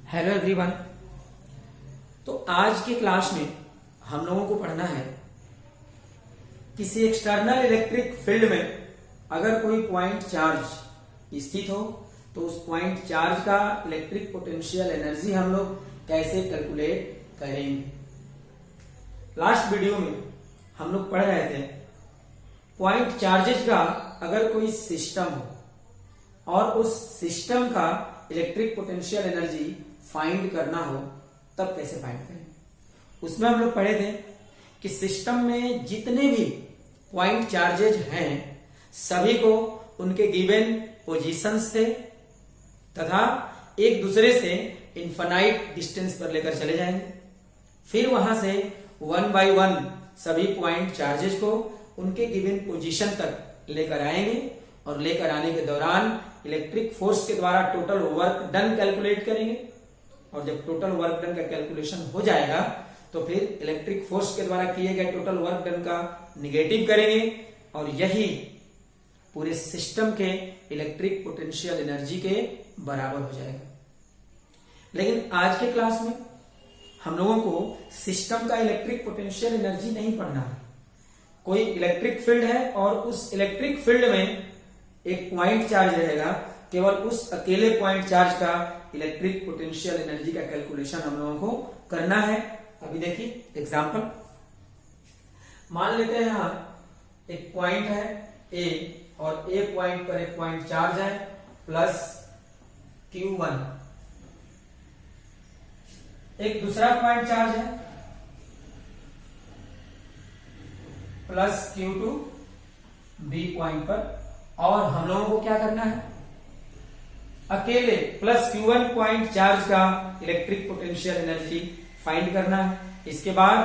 Hello everyone. तो आज की क्लास में हम लोगों को पढ़ना है किसी एक्सटर्नल इलेक्ट्रिक फील्ड में अगर कोई पॉइंट चार्ज स्थित हो तो उस पॉइंट चार्ज का इलेक्ट्रिक पोटेंशियल एनर्जी हम लोग कैसे कैलकुलेट करेंगे। लास्ट वीडियो में हम लोग पढ़ रहे थे पॉइंट चार्जेस का अगर कोई सिस्टम हो और उस सिस्टम का इलेक्ट्रिक पोटेंशियल एनर्जी फाइंड करना हो तब कैसे फाइंड करें। उसमें हम लोग पढ़े थे कि सिस्टम में जितने भी पॉइंट चार्जेज हैं सभी को उनके गिवन पोजीशंस से तथा एक दूसरे से इनफाइनाइट डिस्टेंस पर लेकर चले जाएंगे। फिर वहां से वन बाय वन सभी पॉइंट चार्जेज को उनके गिवन पोजीशन तक लेकर आएंगे और लेकर आने के दौरान इलेक्ट्रिक फोर्स के द्वारा टोटल वर्क डन कैलकुलेट करेंगे। और जब टोटल वर्क डन का कैलकुलेशन हो जाएगा तो फिर इलेक्ट्रिक फोर्स के द्वारा किए गए टोटल वर्क डन का निगेटिव करेंगे और यही पूरे सिस्टम के इलेक्ट्रिक पोटेंशियल एनर्जी के बराबर हो जाएगा। लेकिन आज के क्लास में हम लोगों को सिस्टम का इलेक्ट्रिक पोटेंशियल एनर्जी नहीं पढ़ना है। कोई इलेक्ट्रिक फील्ड है और उस इलेक्ट्रिक फील्ड में एक पॉइंट चार्ज रहेगा, केवल उस अकेले पॉइंट चार्ज का इलेक्ट्रिक पोटेंशियल एनर्जी का कैलकुलेशन हम लोगों को करना है। अभी देखिए एग्जांपल, मान लेते हैं यहां एक पॉइंट है ए और ए पॉइंट पर एक पॉइंट चार्ज है प्लस Q1, एक दूसरा पॉइंट चार्ज है प्लस Q2 बी पॉइंट पर। और हम लोगों को क्या करना है, अकेले प्लस Q1 पॉइंट चार्ज का इलेक्ट्रिक पोटेंशियल एनर्जी फाइंड करना है। इसके बाद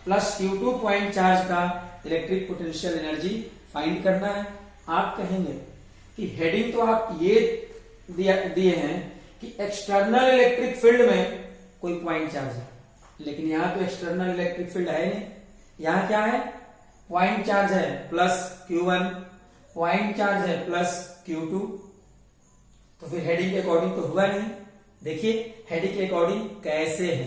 प्लस Q2 पॉइंट चार्ज का इलेक्ट्रिक पोटेंशियल एनर्जी फाइंड करना है। आप कहेंगे कि हेडिंग तो आप ये दिए हैं कि एक्सटर्नल इलेक्ट्रिक फील्ड में कोई पॉइंट चार्ज है, लेकिन यहां तो एक्सटर्नल इलेक्ट्रिक फील्ड है नहीं। यहां क्या है, पॉइंट चार्ज है प्लस Q1, पॉइंट चार्ज है प्लस Q2, तो फिर हेडिंग के अकॉर्डिंग तो हुआ नहीं। देखिए हेडिंग के अकॉर्डिंग कैसे है,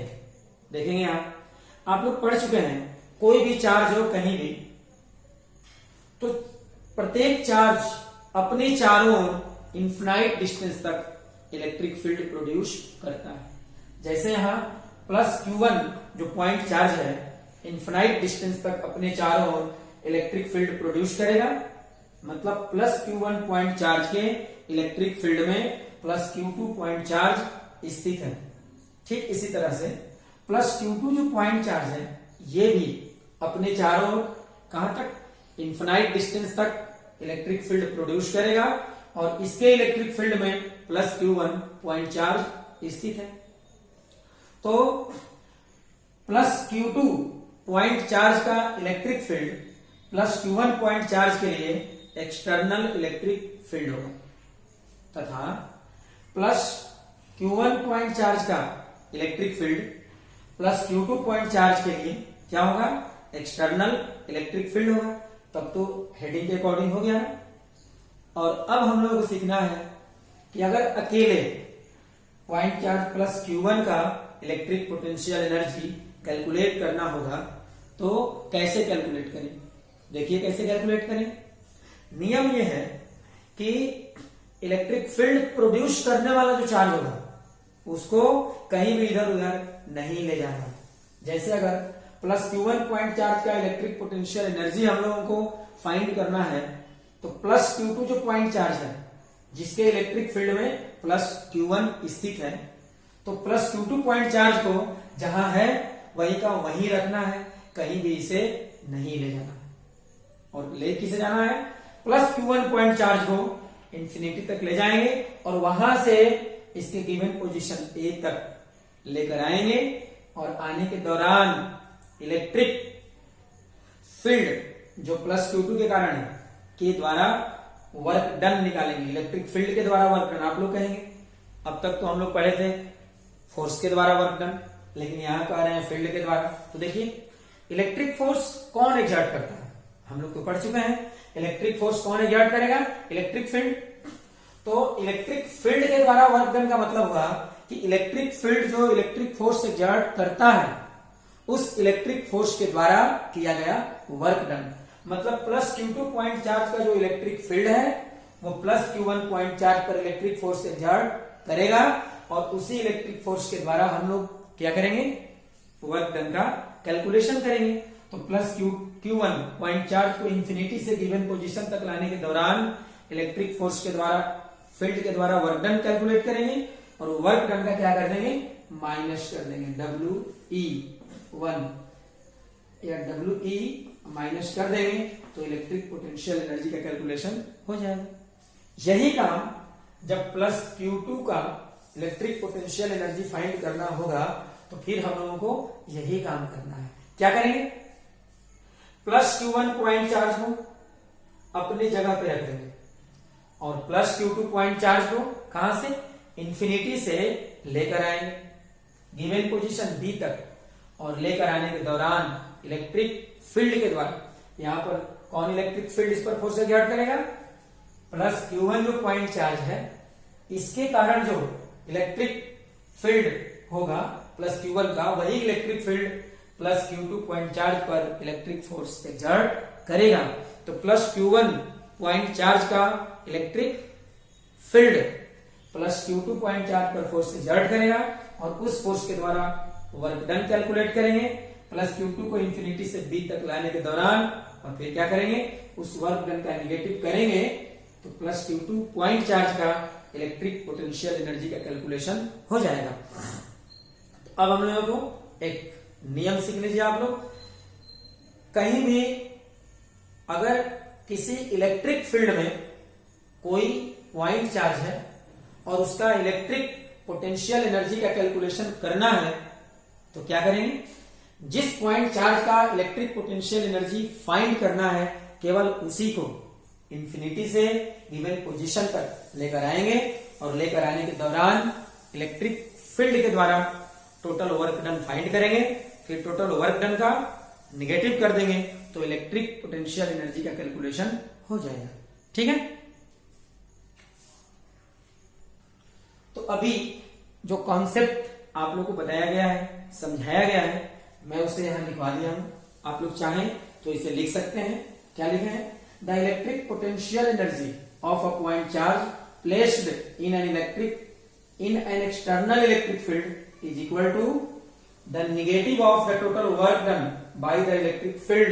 देखेंगे आप लोग पढ़ चुके हैं कोई भी चार्ज हो कहीं भी तो प्रत्येक चार्ज अपने चारों ओर इनफाइनाइट डिस्टेंस तक इलेक्ट्रिक फील्ड प्रोड्यूस करता है। जैसे यहां प्लस Q1 जो पॉइंट चार्ज है इनफाइनाइट डिस्टेंस तक अपने चारों ओर इलेक्ट्रिक फील्ड प्रोड्यूस करेगा, मतलब प्लस Q1 पॉइंट चार्ज के इलेक्ट्रिक फील्ड में प्लस Q2 पॉइंट चार्ज स्थित है। ठीक इसी तरह से प्लस Q2 जो पॉइंट चार्ज है ये भी अपने चारों ओर कहां तक, इनफाइनाइट डिस्टेंस तक इलेक्ट्रिक फील्ड प्रोड्यूस करेगा और इसके इलेक्ट्रिक फील्ड में प्लस Q1 पॉइंट चार्ज स्थित है। तो प्लस Q2 पॉइंट चार्ज का electric field plus Q1 point charge के लिए एक्सटर्नल इलेक्ट्रिक फील्ड होगा तथा प्लस Q1 पॉइंट चार्ज का electric field plus Q2 point charge के लिए क्या होगा, एक्सटर्नल इलेक्ट्रिक फील्ड होगा। तब तो हेडिंग के अकॉर्डिंग हो गया ना। और अब हम लोगों को सीखना है कि अगर अकेले पॉइंट चार्ज प्लस Q1 का इलेक्ट्रिक पोटेंशियल एनर्जी कैलकुलेट करना होगा तो कैसे कैलकुलेट करें। देखिए कैसे कैलकुलेट करें। नियम यह है कि इलेक्ट्रिक फील्ड प्रोड्यूस करने वाला जो चार्ज होगा उसको कहीं भी इधर उधर नहीं ले जाना। जैसे अगर प्लस Q1 पॉइंट चार्ज का इलेक्ट्रिक पोटेंशियल एनर्जी हम लोगों को फाइंड करना है तो प्लस Q2 जो पॉइंट चार्ज है जिसके इलेक्ट्रिक फील्ड में प्लस Q1 स्थित है तो प्लस Q2 पॉइंट चार्ज को जहां है वही का वहीं रखना है, कहीं भी इसे नहीं ले जाना। और ले किसे जाना है, प्लस Q1 पॉइंट चार्ज को इंफिनिटी तक ले जाएंगे और वहां से इसके गिवन पोजीशन ए तक लेकर आएंगे और आने के दौरान इलेक्ट्रिक फील्ड जो प्लस Q2 के कारण है के द्वारा वर्क डन निकालेंगे। इलेक्ट्रिक फील्ड के द्वारा वर्क डन आप लोग कहेंगे। अब तक तो हम लोग पढ़े थे फोर्स के द्वारा वर्क डन, लेकिन यहां कह रहे हैं फील्ड के द्वारा। तो देखिए इलेक्ट्रिक फोर्स कौन एग्जर्ट करता है, हम लोग तो पढ़ चुके हैं। इलेक्ट्रिक फोर्स कौन एग्जर्ट करेगा, इलेक्ट्रिक फील्ड। तो इलेक्ट्रिक फील्ड के द्वारा वर्क डन का मतलब हुआ कि इलेक्ट्रिक फील्ड जो इलेक्ट्रिक फोर्स एक्सर्ट करता है उस इलेक्ट्रिक फोर्स के द्वारा किया गया वर्क डन। मतलब प्लस Q2 पॉइंट चार्ज का जो इलेक्ट्रिक फील्ड है वो प्लस Q1 पॉइंट चार्ज पर इलेक्ट्रिक फोर्स एक्सर्ट करेगा और उसी इलेक्ट्रिक फोर्स के द्वारा हम लोग क्या करेंगे, वर्क डन का कैलकुलेशन करेंगे। तो प्लस Q1 पॉइंट चार्ज को इंफिनिटी से गिवन पोजीशन तक लाने के दौरान इलेक्ट्रिक फोर्स के द्वारा फील्ड के द्वारा वर्क डन कैलकुलेट करेंगे और वर्क डन का क्या कर देंगे, माइनस कर देंगे, WE1 या WE माइनस कर देंगे तो इलेक्ट्रिक पोटेंशियल एनर्जी का कैलकुलेशन हो जाएगा। यही काम जब प्लस Q2 का इलेक्ट्रिक पोटेंशियल एनर्जी फाइंड करना होगा तो फिर हम लोगों को यही काम करना है। क्या करेंगे, प्लस Q1 पॉइंट चार्ज को अपनी जगह पे रख देंगे और प्लस Q2 पॉइंट चार्ज को कहां से, इंफिनिटी से लेकर आएंगे गिवन पोजीशन B तक और लेकर आने के दौरान इलेक्ट्रिक फील्ड के द्वारा, यहां पर कौन इलेक्ट्रिक फील्ड इस पर फोर्स एक्सर्ट करेगा, प्लस Q1 जो पॉइंट चार्ज है इसके कारण जो इलेक्ट्रिक फील्ड होगा प्लस Q1 का, वही electric field plus Q2 point charge पर इलेक्ट्रिक फोर्स एक्सर्ट करेगा। तो प्लस Q1 पॉइंट चार्ज का electric field plus Q2 point charge पर फोर्स एक्सर्ट करेगा और उस फोर्स के द्वारा वर्क डन कैलकुलेट करेंगे। प्लस Q2 को इंफिनिटी से B तक लाने के दौरान और फिर क्या करेंगे, उस वर्क डन का निगेटिव करेंगे तो प्लस Q2 पॉइंट चार्ज का इलेक्ट्रिक पोटेंशियल एनर्जी का कैलकुलेशन हो जाएगा। तो अब हम लोगों को एक नियम सीख लीजिए आप लोग, कहीं भी अगर किसी इलेक्ट्रिक फील्ड में कोई पॉइंट चार्ज है और उसका इलेक्ट्रिक पोटेंशियल एनर्जी का कैलकुलेशन करना है तो क्या करेंगे, जिस पॉइंट चार्ज का इलेक्ट्रिक पोटेंशियल एनर्जी फाइंड करना है केवल उसी को इंफिनिटी से गिवन पोजीशन तक लेकर आएंगे और लेकर आने के दौरान इलेक्ट्रिक फील्ड के द्वारा टोटल वर्क डन फाइंड करेंगे। फिर टोटल वर्क डन का निगेटिव कर देंगे तो इलेक्ट्रिक पोटेंशियल एनर्जी का कैलकुलेशन हो जाएगा। ठीक है, तो अभी जो कॉन्सेप्ट आप लोग को बताया गया है, समझाया गया है, मैं उसे यहां लिखवा दिया हूं। आप लोग चाहें तो इसे लिख सकते हैं। क्या लिखे हैं, the electric potential energy of a point charge placed in an external electric field is equal to the negative of the total work done by the electric field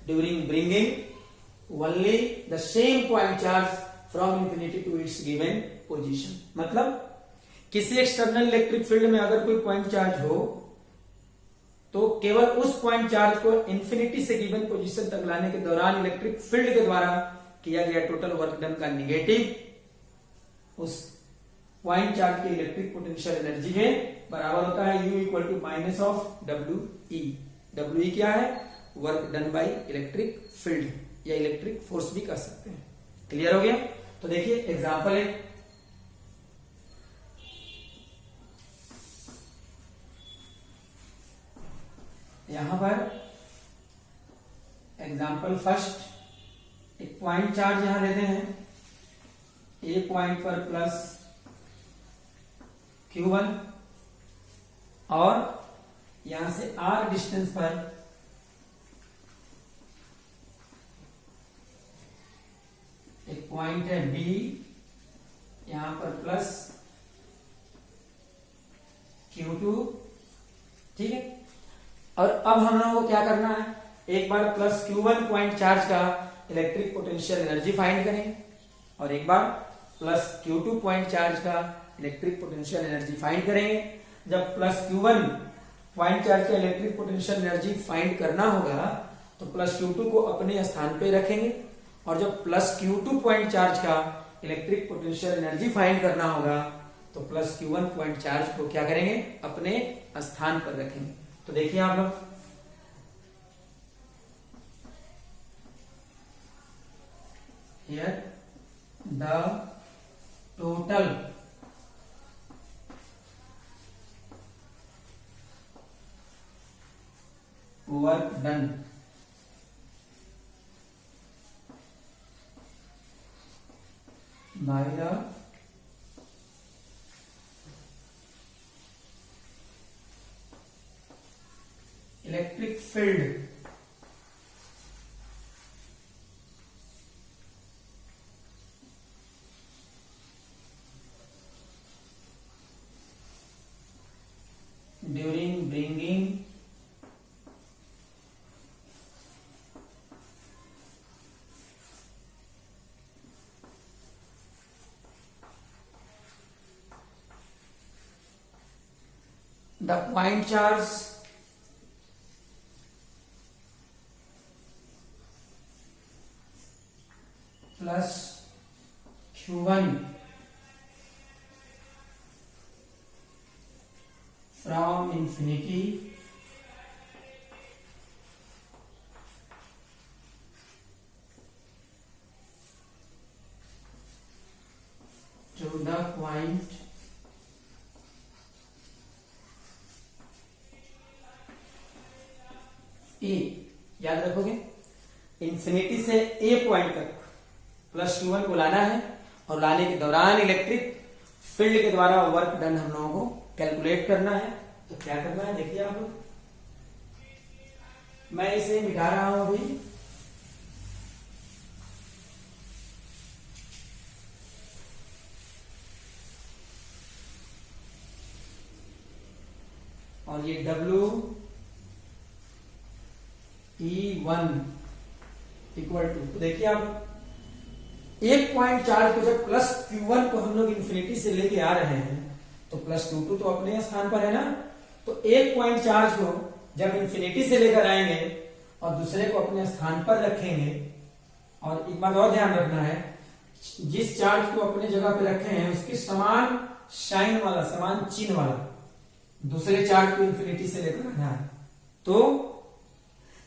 during bringing only the same point charge from infinity to its given position. मतलब किसी external electric field में अगर कोई point charge हो तो केवल उस point charge को इंफिनिटी से गिवन पोजीशन तक लाने के दौरान इलेक्ट्रिक फील्ड के द्वारा किया गया टोटल वर्क डन का निगेटिव उस पॉइंट चार्ज की इलेक्ट्रिक पोटेंशियल एनर्जी के बराबर होता है U equal to minus of WE। WE क्या है, work done by electric field या इलेक्ट्रिक फोर्स भी कर सकते हैं। क्लियर हो गया। तो देखिए एग्जांपल है, यहां पर एग्जांपल फर्स्ट, एक पॉइंट चार्ज यहां लेते हैं, ए पॉइंट पर प्लस Q1 और यहां से R डिस्टेंस पर एक पॉइंट है B, यहां पर प्लस Q2। ठीक है, और अब हम लोगों को क्या करना है, एक बार प्लस Q1 पॉइंट चार्ज का इलेक्ट्रिक पोटेंशियल एनर्जी फाइंड करेंगे और एक बार प्लस Q2 पॉइंट चार्ज का इलेक्ट्रिक पोटेंशियल एनर्जी फाइंड करेंगे। जब प्लस Q1 पॉइंट चार्ज का इलेक्ट्रिक पोटेंशियल एनर्जी फाइंड करना होगा तो प्लस Q2 को अपने स्थान पे रखेंगे और जब प्लस Q2 पॉइंट चार्ज का इलेक्ट्रिक पोटेंशियल एनर्जी फाइंड करना होगा तो प्लस Q1 पॉइंट चार्ज को क्या करेंगे, अपने स्थान पर रखेंगे। तो देखिए आप लोग, here the total work done by the electric field during bringing the point charge plus Q1 from infinity to the point ए, याद रखोगे इंफिनिटी से ए पॉइंट तक प्लस Q1 को लाना है और लाने के दौरान इलेक्ट्रिक फील्ड के द्वारा वर्क डन हम लोगों को कैलकुलेट करना है। तो क्या करना है देखिए आप लोग, मैं इसे मिटा रहा हूं अभी। और ये WE1 इक्वल टू, तो देखिए आप एक पॉइंट चार्ज को जब प्लस Q1 को हम लोग इंफिनिटी से लेके आ रहे हैं तो प्लस Q2 तो अपने स्थान पर है ना, तो एक पॉइंट चार्ज को जब इंफिनिटी से लेकर आएंगे और दूसरे को अपने स्थान पर रखेंगे। और एक बात और ध्यान रखना है, जिस चार्ज को अपने जगह पे रखे हैं उसके समान साइन वाला, समान चिन्ह वाला दूसरे चार्ज को इंफिनिटी से लेकर आना है। तो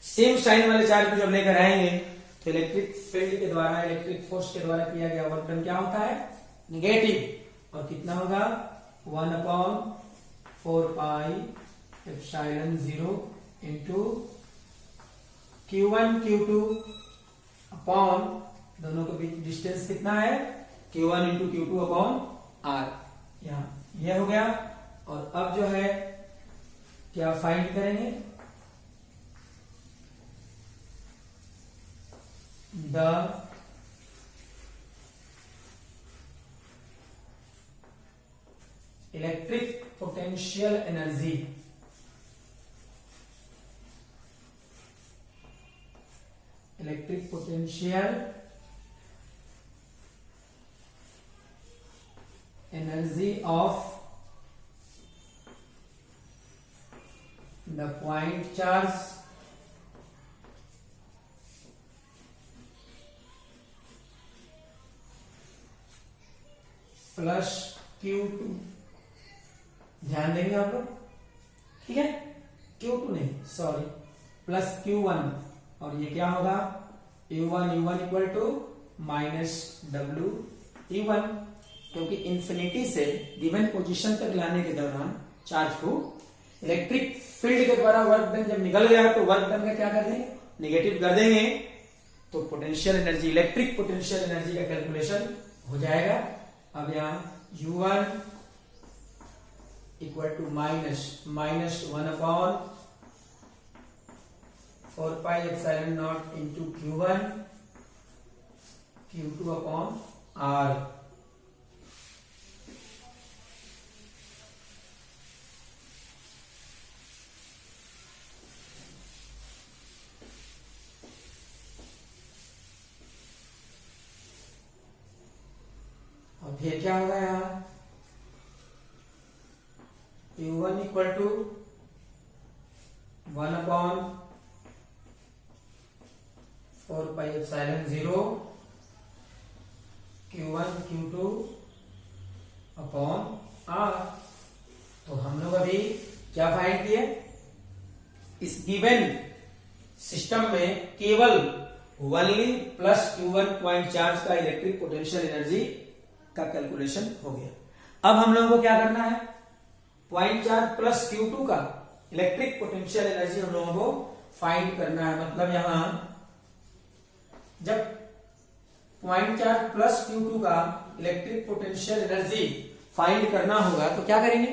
सेम साइन वाले चार्ज को जब लेकर आएंगे तो इलेक्ट्रिक फील्ड के द्वारा, इलेक्ट्रिक फोर्स के द्वारा किया गया वर्क डन क्या होता है, निगेटिव। और कितना होगा 1/4 pi epsilon 0 into Q1 Q2 upon, दोनों के बीच डिस्टेंस कितना है Q1 into Q2 upon R। यहाँ यह हो गया। और अब जो है क्या फाइंड करेंगे, the electric potential energy, electric potential energy of the point charge plus Q2, ध्यान देंगे आप लोग, ठीक है, Q2 नहीं सॉरी प्लस Q1। और ये क्या होगा U1 equal to minus WE1, क्योंकि इंफिनिटी से गिवन पोजीशन तक लाने के दौरान चार्ज को इलेक्ट्रिक फील्ड के द्वारा वर्क डन जब निकल गया तो वर्क डन का क्या कर देंगे, निगेटिव कर देंगे। तो potential energy, electric potential energy का कैलकुलेशन हो जाएगा। अब यहाँ U1 equal to minus 1/4 pi epsilon not into Q1 Q2 upon R। और फिर क्या होगा यहाँ U1 equal to 1/4 pi epsilon 0 Q1 Q2 upon R। तो हम लोग अभी क्या फाइंड किए, इस गिवन सिस्टम में केवल only plus Q1 point charge का इलेक्ट्रिक पोटेंशियल एनर्जी का कैलकुलेशन हो गया। अब हम लोगों को क्या करना है, पॉइंट चार्ज प्लस Q2 का इलेक्ट्रिक पोटेंशियल एनर्जी हम लोगों को फाइंड करना है। मतलब यहां जब पॉइंट चार्ज प्लस Q2 का इलेक्ट्रिक पोटेंशियल एनर्जी फाइंड करना होगा तो क्या करेंगे,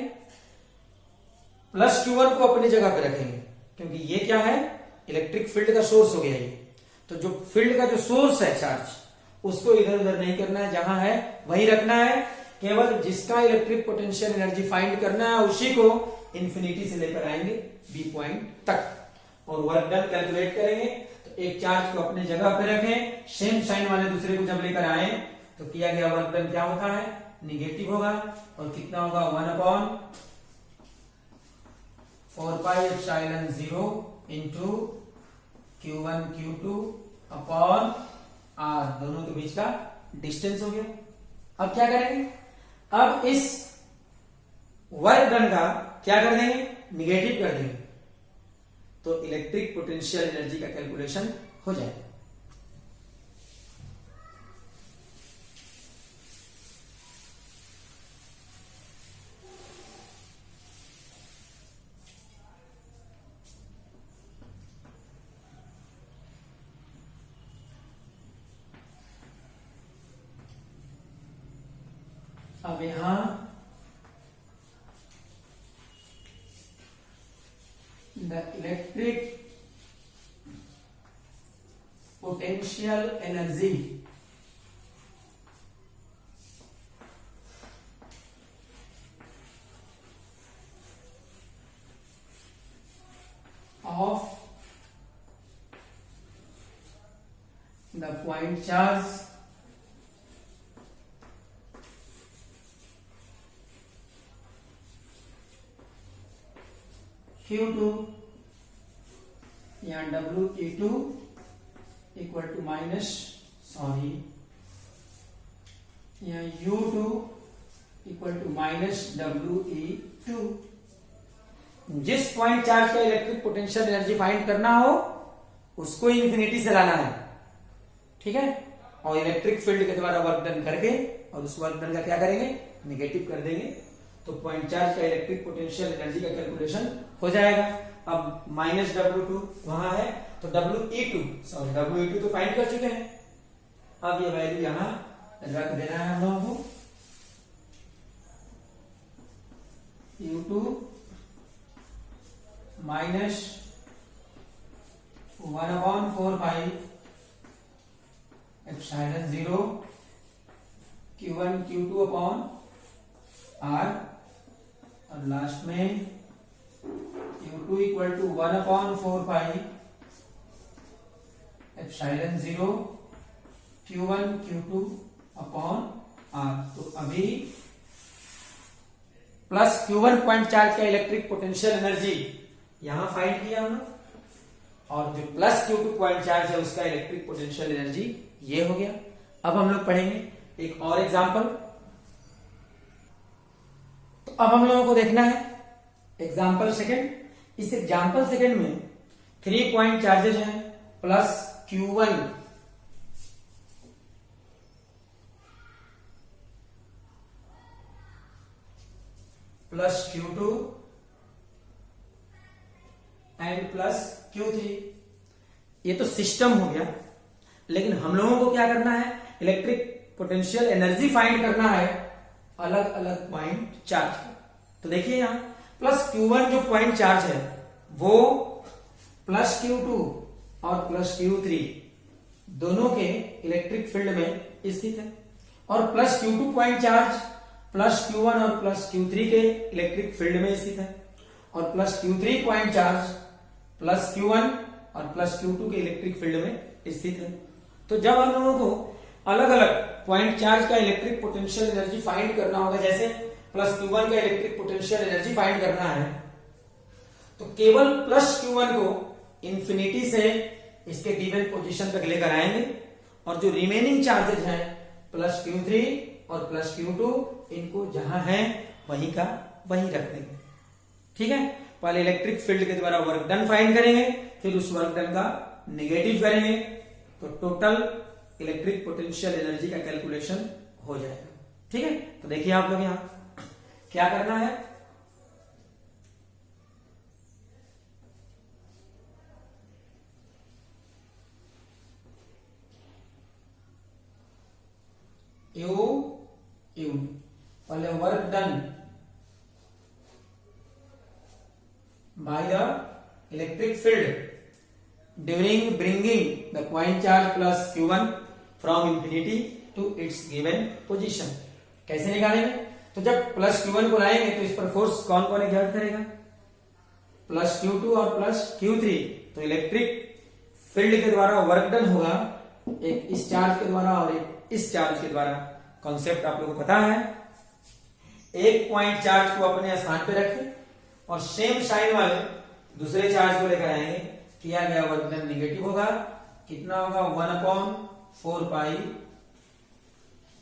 प्लस Q1 को अपनी जगह पे रखेंगे क्योंकि ये क्या है, इलेक्ट्रिक फील्ड का सोर्स हो गया ये। तो जो फील्ड का जो सोर्स है चार्ज, उसको इधर उधर नहीं करना है, जहां है वहीं रखना है। केवल जिसका इलेक्ट्रिक पोटेंशियल एनर्जी फाइंड करना है उसी को इंफिनिटी से लेकर आएंगे बी पॉइंट तक और वर्क डन कैलकुलेट करेंगे। तो एक चार्ज को अपने जगह पे रखें, सेम साइन वाले दूसरे को जब लेकर आए तो किया गया वर्क डन क्या होता है, निगेटिव होगा। और कितना होगा, 1/4πε0 into Q1 Q2 upon R, दोनों के बीच का डिस्टेंस हो गया। अब क्या करेंगे, अब इस वर्क डन का क्या कर देंगे, निगेटिव कर देंगे, तो इलेक्ट्रिक पोटेंशियल एनर्जी का कैलकुलेशन हो जाएगा। अब यहां the electric potential energy of the point charge Q2 या WE2 इक्वल टू माइनस या U2 equal to minus WE2। जिस पॉइंट चार्ज का इलेक्ट्रिक पोटेंशियल एनर्जी फाइंड करना हो उसको इंफिनिटी से लाना है, ठीक है। और इलेक्ट्रिक फील्ड के द्वारा वर्क डन करके और उस वर्क डन का क्या करेंगे, निगेटिव कर देंगे, तो पॉइंट चार्ज का इलेक्ट्रिक पोटेंशियल एनर्जी का कैलकुलेशन हो जाएगा। अब माइनस W2 वहां है तो WE2 तो फाइंड कर चुके हैं। अब ये वैल्यू यहां रख देना है हम लोगों को, U2 minus 1/4πε0 Q1 Q2 upon R और लास्ट में Q2 equal to 1/4πε0 Q1 Q2 upon R। तो अभी प्लस Q1 पॉइंट चार्ज का इलेक्ट्रिक पोटेंशियल एनर्जी यहां फाइंड किया हमने, और जो प्लस Q2 पॉइंट चार्ज है उसका इलेक्ट्रिक पोटेंशियल एनर्जी ये हो गया। अब हम लोग पढ़ेंगे एक और एग्जांपल। तो अब हम लोगों को देखना है एग्जांपल सेकंड। इस एग्जांपल सेकंड में 3 पॉइंट चार्जेस हैं, plus Q1 plus Q2 and plus Q3। ये तो सिस्टम हो गया, लेकिन हम लोगों को क्या करना है, इलेक्ट्रिक पोटेंशियल एनर्जी फाइंड करना है अलग अलग पॉइंट चार्ज का। तो देखिए यहां प्लस Q1 जो पॉइंट चार्ज है वो प्लस Q2 और प्लस Q3 दोनों के इलेक्ट्रिक फील्ड में स्थित है, और plus Q2 point charge plus Q1 और प्लस Q3 के इलेक्ट्रिक फील्ड में स्थित है, और plus Q3 point charge plus Q1 और प्लस Q2 के इलेक्ट्रिक फील्ड में स्थित है। तो जब हम लोगों को अलग अलग पॉइंट चार्ज का इलेक्ट्रिक पोटेंशियल एनर्जी फाइंड करना होगा, जैसे प्लस Q1 का इलेक्ट्रिक पोटेंशियल एनर्जी फाइंड करना है, तो केवल प्लस Q1 को इंफिनिटी से इसके गिवन पोजीशन तक लेकर आएंगे, और जो रिमेनिंग चार्जेस हैं प्लस Q3 और प्लस Q2 इनको जहां है वहीं का वहीं रख देंगे, ठीक है। पहले इलेक्ट्रिक फील्ड के द्वारा वर्क डन फाइंड करेंगे, फिर उस वर्क डन का निगेटिव करेंगे, तो टोटल इलेक्ट्रिक पोटेंशियल एनर्जी का कैलकुलेशन हो जाएगा, ठीक है। तो देखिए आप लोग यहां क्या करना है, यू पहले work done by the electric field during bringing the point charge plus Q1 from infinity to its given position. कैसे निकालेंगे? तो जब प्लस Q1 को लाएंगे तो इस पर फोर्स कौन कौन एग्जर्ट करेगा? प्लस Q2 और प्लस Q3। तो इलेक्ट्रिक फील्ड के द्वारा वर्क डन होगा, एक इस चार्ज के द्वारा और एक इस चार्ज के द्वारा। कॉन्सेप्ट आप लोगों को पता है। एक पॉइंट चार्ज को अपने स्थान पे रखें और सेम साइन वाले दूसरे चार्ज को लेकर आएंगे, किया गया वर्क डन निगेटिव होगा। कितना होगा? 1/4 pi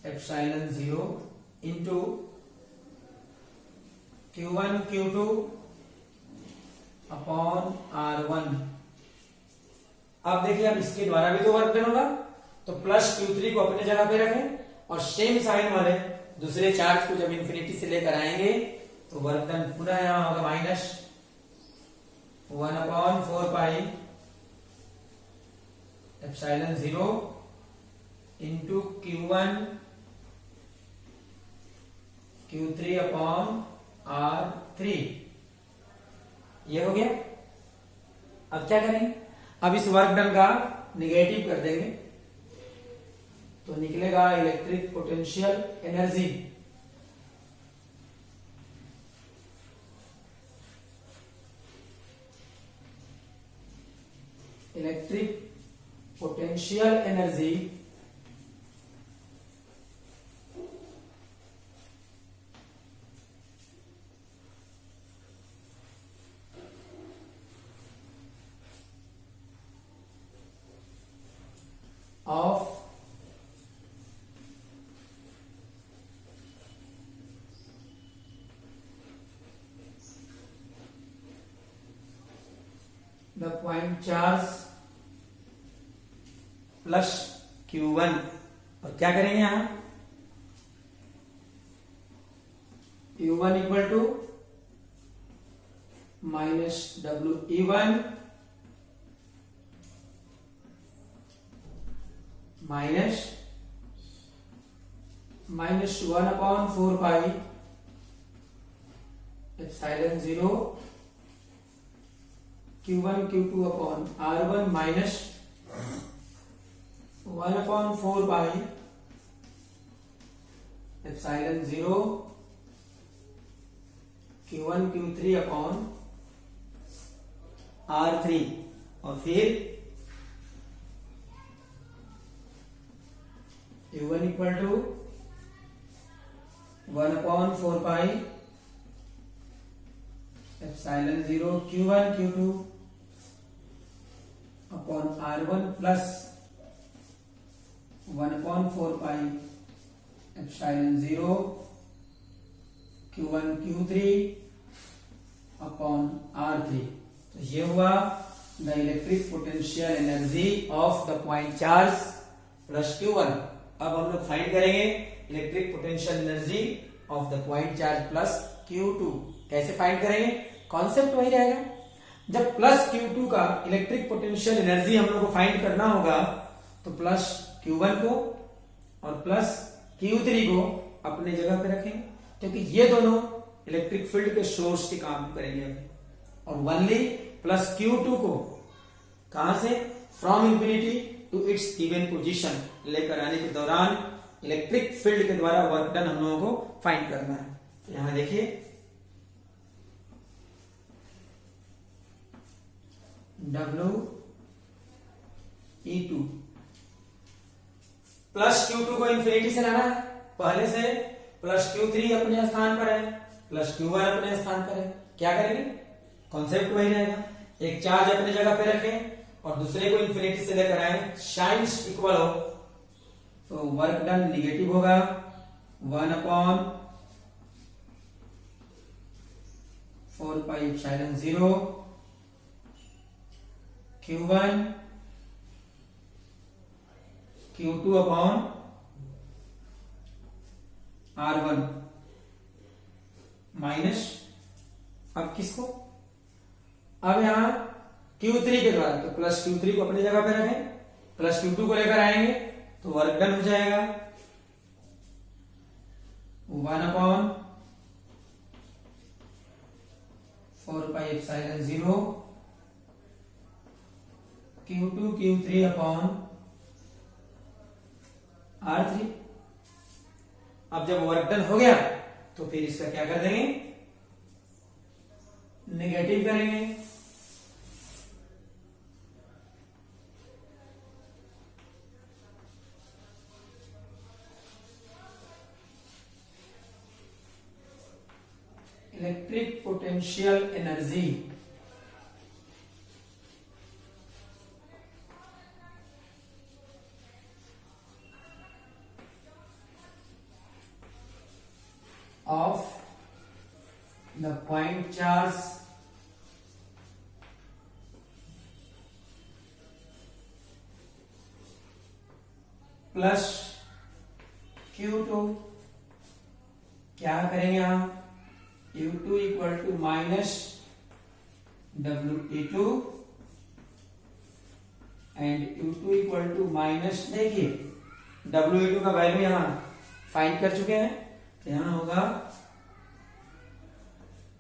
epsilon 0 into Q1 Q2 upon R1। अब देखिए, अब इसके द्वारा भी तो वर्क डन होगा, तो प्लस Q3 को अपने जगह पे रखें और सेम साइन वाले दूसरे चार्ज को जब इंफिनिटी से लेकर आएंगे तो वर्क डन पुनः यहां होगा minus 1/4 pi epsilon 0 into Q1 Q3 upon R3। ये हो गया। अब क्या करेंगे? अब इस वर्क डन का निगेटिव कर देंगे तो निकलेगा electric potential energy. Electric potential energy of the point charge plus Q1। और क्या करेंगे यहां? Q1 equal to minus WE1 minus 1/4 pi epsilon 0 Q1 Q2 upon R1 minus 1/4 pi epsilon 0 Q1 Q3 upon R3। और फिर Q1 equal to 1/4 pi epsilon 0 Q1 Q2 upon R1 plus 1/4 pi epsilon 0 Q1 Q3 upon R3। तो ये हुआ the electric potential energy of the point charge plus Q1। अब हम लोग find करेंगे electric potential energy of the point charge plus Q2। कैसे find करेंगे? Concept वही रहेगा। जब प्लस Q2 का इलेक्ट्रिक पोटेंशियल एनर्जी हम लोग को फाइंड करना होगा तो प्लस Q1 को और प्लस Q3 को अपने जगह पे रखेंगे, क्योंकि ये दोनों इलेक्ट्रिक फील्ड के सोर्स के काम करेंगे। और ओनली प्लस Q2 को कहां से? From infinity to its given position लेकर आने के दौरान इलेक्ट्रिक फील्ड के द्वारा वर्क डन हम लोगों को फाइंड करना है। तो यहां देखिए, WE2 प्लस Q2 को इंफिनिटी से लाना है। पहले से प्लस Q3 अपने स्थान पर है, प्लस Q1 अपने स्थान पर है। क्या करेंगे? कॉन्सेप्ट वही रहेगा। एक चार्ज अपने जगह पे रखें और दूसरे को इंफिनिटी से लेकर आए, साइंस इक्वल हो तो वर्क डन निगेटिव होगा 1/4 pi epsilon 0 Q1 Q2 upon R1 minus, अब किसको? अब यहां Q3 के द्वारा, तो प्लस Q3 को अपनी जगह पे रखें, प्लस Q2 को लेकर आएंगे तो वर्क डन हो जाएगा 1/4 pi epsilon 0 Q2 Q3 upon R3। अब जब वर्क डन हो गया तो फिर इसका क्या कर देंगे, नेगेटिव करेंगे। Electric potential energy of the point charge plus Q2, क्या करेंगे हम, U2 equal to minus WE2 and U2 equal to minus, देखिए WE2 का वैल्यू यहां फाइंड कर चुके हैं, तो यहां होगा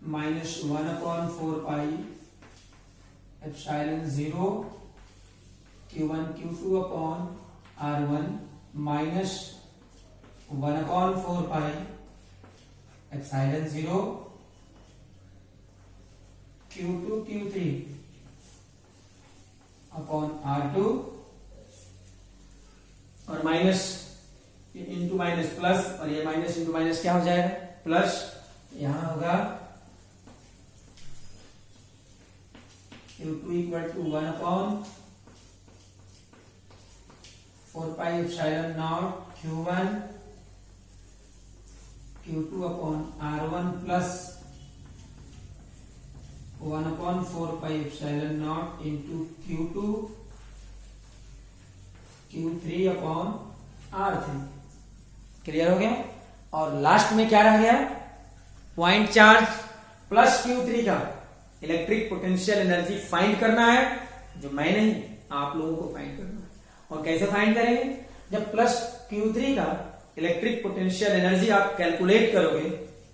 -1/4 epsilon 0 Q1 Q2 upon R1 minus 1/4 epsilon 0 Q2 Q3 upon R2 और माइनस इंटू माइनस प्लस, और ये माइनस इंटू माइनस क्या हो जाएगा, प्लस। यहां होगा Q2 equal to 1/4 epsilon not Q1 Q2 upon R1 plus 1/4 epsilon not into Q2 Q3 upon R3। Clear हो गया। और लास्ट में क्या रह गया, पॉइंट चार्ज प्लस Q3 का इलेक्ट्रिक पोटेंशियल एनर्जी फाइंड करना है, जो मैं नहीं आप लोगों को फाइंड करना है। और कैसे फाइंड करेंगे, जब प्लस Q3 का इलेक्ट्रिक पोटेंशियल एनर्जी आप कैलकुलेट करोगे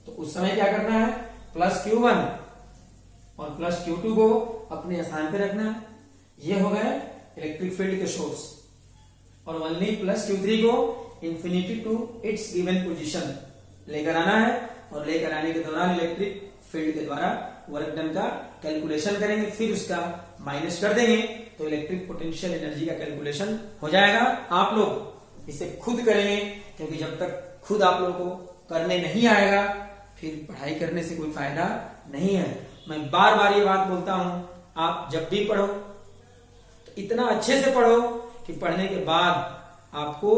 तो उस समय क्या करना है, प्लस Q1 और प्लस Q2 को अपने स्थान पे रखना है। ये हो गए इलेक्ट्रिक फील्ड के सोर्स, और ओनली प्लस Q3 को infinity to its given position लेकर आना है, और लेकर आने के दौरान इलेक्ट्रिक फील्ड के द्वारा वर्क डन का कैलकुलेशन करेंगे, फिर उसका माइनस कर देंगे तो इलेक्ट्रिक पोटेंशियल एनर्जी का कैलकुलेशन हो जाएगा। आप लोग इसे खुद करेंगे, क्योंकि जब तक खुद आप लोगों को करने नहीं आएगा फिर पढ़ाई करने से कोई फायदा नहीं है। मैं बार बार ये बात बोलता हूं, आप जब भी पढ़ो तो इतना अच्छे से पढ़ो कि पढ़ने के बाद आपको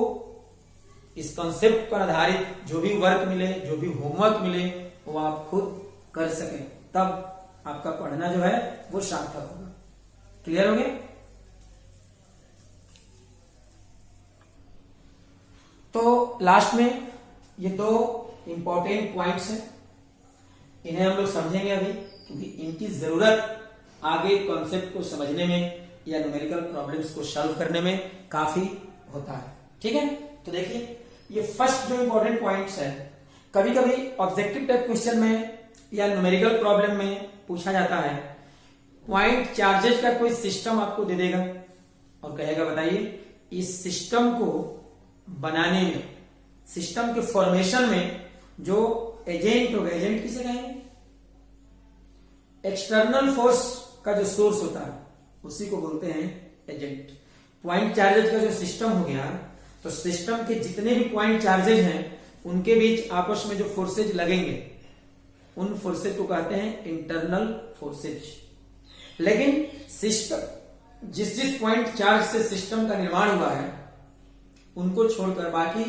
इस कॉन्सेप्ट पर आधारित जो भी वर्क मिले, जो भी होमवर्क मिले, वो आप खुद कर सकें, तब आपका पढ़ना जो है वो सार्थक होगा। क्लियर हो गया। तो लास्ट में ये दो इंपॉर्टेंट पॉइंट्स हैं, इन्हें हम लोग समझेंगे अभी, क्योंकि इनकी जरूरत आगे कॉन्सेप्ट को समझने में या न्यूमेरिकल प्रॉब्लम्स को सॉल्व करने में काफी होता है। ठीक है, तो देखिए ये फर्स्ट जो इंपॉर्टेंट पॉइंट्स है, कभी कभी ऑब्जेक्टिव टाइप क्वेश्चन में या न्यूमेरिकल प्रॉब्लम में पूछा जाता है, पॉइंट चार्जेस का कोई सिस्टम आपको दे देगा और कहेगा बताइए इस सिस्टम को बनाने में, सिस्टम के फॉर्मेशन में जो एजेंट होगा, एजेंट किसे कहेंगे, एक्सटर्नल फोर्स का जो सोर्स होता है उसी को बोलते हैं एजेंट। पॉइंट चार्जेस का जो सिस्टम हो गया, तो सिस्टम के जितने भी पॉइंट चार्जेस हैं उनके बीच आपस में जो फोर्सेज लगेंगे उन फोर्सेज को कहते हैं इंटरनल फोर्सेज। लेकिन सिस्टम जिस पॉइंट चार्ज से सिस्टम का निर्माण हुआ है उनको छोड़कर बाकी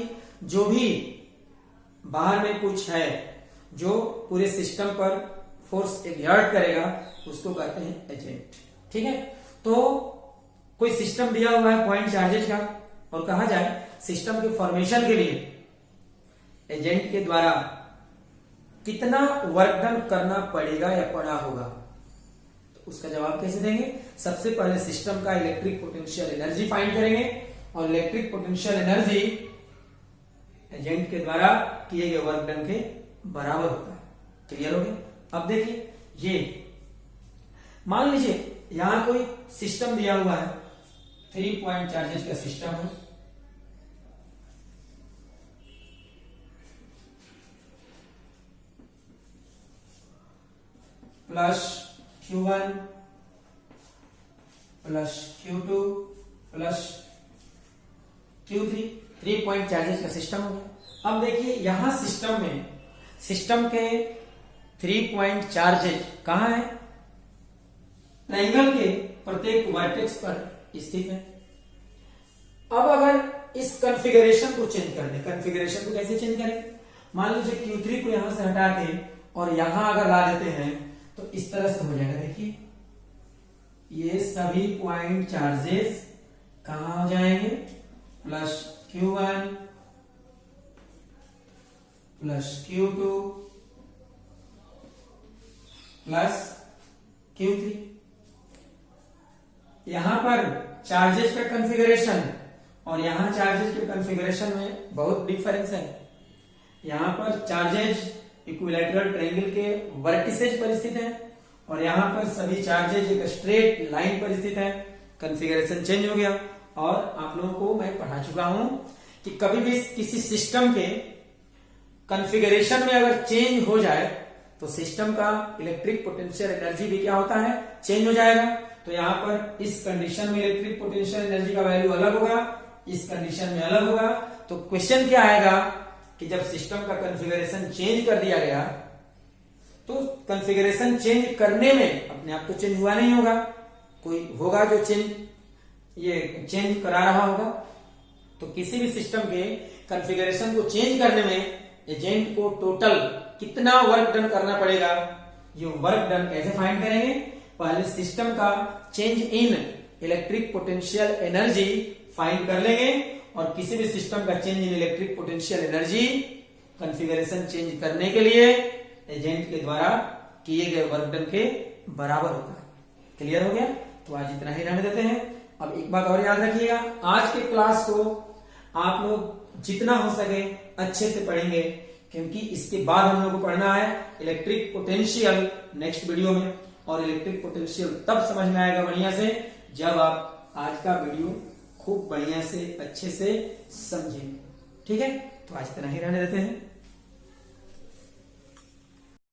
जो भी बाहर में कुछ है जो पूरे सिस्टम पर फोर्स एक्सर्ट करेगा उसको कहते हैं एजेंट। ठीक है, तो कोई सिस्टम दिया हुआ है पॉइंट चार्जेस का और कहा जाए सिस्टम के फॉर्मेशन के लिए एजेंट के द्वारा कितना वर्क डन करना पड़ेगा या पड़ा होगा, तो उसका जवाब कैसे देंगे। सबसे पहले सिस्टम का इलेक्ट्रिक पोटेंशियल एनर्जी फाइंड करेंगे और इलेक्ट्रिक पोटेंशियल एनर्जी एजेंट के द्वारा किए गए वर्क डन के बराबर होता है। क्लियर हो गया। अब देखिए ये मान लीजिए यहां कोई सिस्टम दिया हुआ है, 3 पॉइंट चार्जेस का सिस्टम है, plus Q1 plus Q2 plus Q3, 3 point charges का सिस्टम हो गया। अब देखिए यहां सिस्टम में, सिस्टम के 3 पॉइंट चार्जेस कहां है? ट्रायंगल के प्रत्येक वर्टेक्स पर स्थित है। अब अगर इस कॉन्फ़िगरेशन को चेंज कर दें, कॉन्फ़िगरेशन को कैसे चेंज करें? मान लीजिए Q3 को यहां से हटा के और यहां अगर ला देते हैं तो इस तरह से हो जाएगा। देखिए ये सभी पॉइंट चार्जेस कहां हो जाएंगे? Plus Q1 plus Q2 plus Q3। यहां पर चार्जेस का कॉन्फ़िगरेशन और यहां चार्जेस के कॉन्फ़िगरेशन में बहुत डिफरेंस है। यहां पर चार्जेस इक्विलैटरल ट्रायंगल के वर्टिसेज पर स्थित है और यहां पर सभी चार्जेस एक स्ट्रेट लाइन पर स्थित है। कॉन्फ़िगरेशन चेंज हो गया। और आप लोगों को मैं पढ़ा चुका हूं कि कभी भी किसी सिस्टम के कॉन्फ़िगरेशन में अगर चेंज हो जाए तो सिस्टम का इलेक्ट्रिक पोटेंशियल एनर्जी भी क्या होता है? चेंज हो जाएगा। तो यहां पर इस कंडीशन में इलेक्ट्रिक पोटेंशियल एनर्जी का वैल्यू अलग होगा, इस कंडीशन में अलग होगा। तो क्वेश्चन क्या आएगा कि जब सिस्टम का कॉन्फ़िगरेशन चेंज कर दिया गया तो कॉन्फ़िगरेशन चेंज करने में अपने आप तो चेंज हुआ नहीं होगा, कोई होगा जो चेंज करा रहा होगा। तो किसी भी सिस्टम के कॉन्फ़िगरेशन को चेंज करने में एजेंट को टोटल कितना वर्क डन करना पड़ेगा, ये वर्क डन कैसे फाइंड करेंगे? पहले सिस्टम का change in electric potential energy find कर लेंगे और किसी भी सिस्टम का change in electric potential energy configuration change करने के लिए एजेंट के द्वारा किए गए वर्क डन के बराबर होता है। क्लियर हो गया? तो आज इतना ही रहने देते हैं। अब एक बात और याद रखिएगा, आज के क्लास को आप लोग जितना हो सके अच्छे से पढ़ेंगे, क्योंकि इसके बाद हम लोग को पढ़ना है इलेक्ट्रिक पोटेंशियल नेक्स्ट वीडियो में। और इलेक्ट्रिक पोटेंशियल तब समझ में आएगा बढ़िया से जब आप आज का वीडियो खूब बढ़िया से अच्छे से समझेंगे। ठीक है? तो आज इतना ही रहने देते हैं।